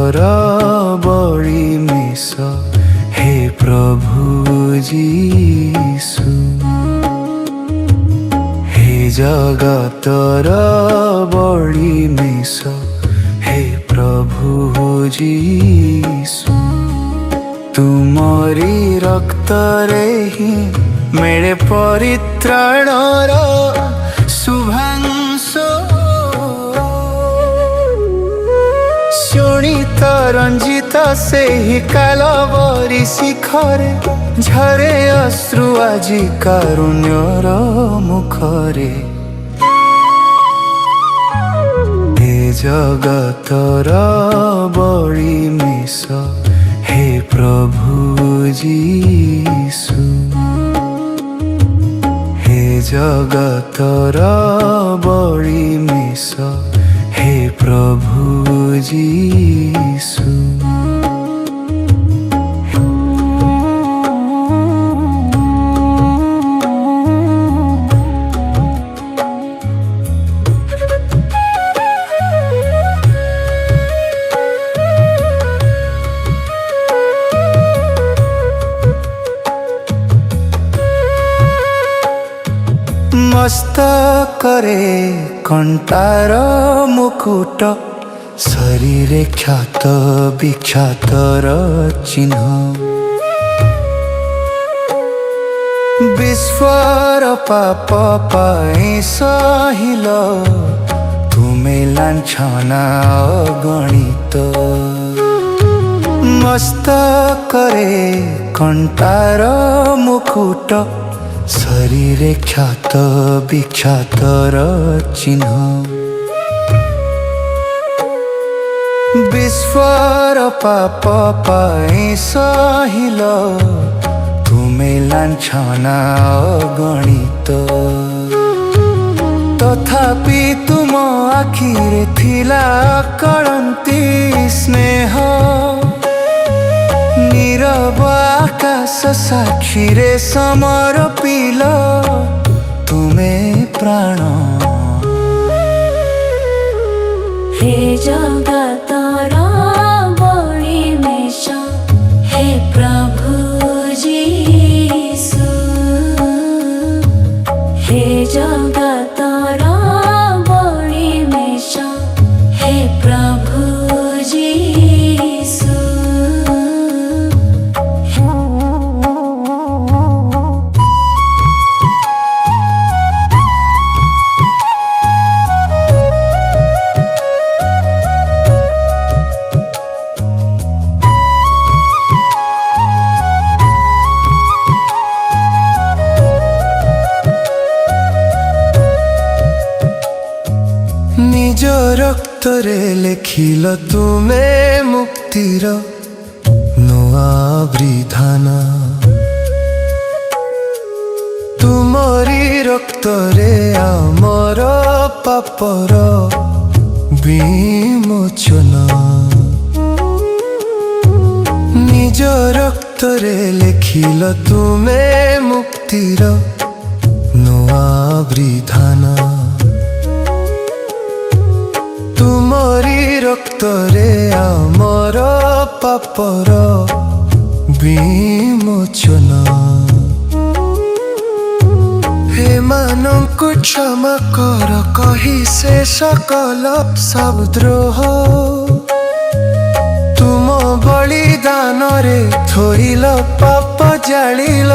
जगतर बड़ी मिस हे प्रभु जीसु। हे जगतर बड़ी मिस हे प्रभु जीसु। तुमरी रक्तरे ही मेरे परित्राणर शुभांशु। शोणित रंजित से ही कालवरी शिखरे झरे अश्रु आजी कारुण्यर मुखरे। हे जगतर बड़ी मिस हे प्रभु जीसु। हे जगतर बड़ी मिस हे प्रभु जीसु। मस्तकरे कंटार मुकुट शरीरे ख्यात विख्यातर चिन्ह। विश्वर पाप पाई सहिल तुमे लांछना अगणित। मस्तकरे कंटार मुकुट शरीरे ख्यात विख्यातर चिन्ह। विश्वर पाप पाई सहिल तुमे लांछना अगणित। तथापि तुम आखिरे थिला कळंती स्नेह। नीरव आकाश साक्षी रे समर्पिल तुमे प्राण। हे जगतर बड़ी मिस हे प्रभु जीसु। हे जगतर बड़ी मिस हे प्रभु जीसु। निज रक्तरे लेखिल तुमे मुक्तिर नुआ विधान। तुमरी रक्तरे आमर पापर विमोचन। निज रक्तरे लेखिल तुमे मुक्तिर नुआ विधान। तुमरी रक्तरे आमर पापर विमोचन। हे मानंकु क्षमा कर कही से सकल सब द्रोह। तुम बलिदान रे थोइल पाप जालिल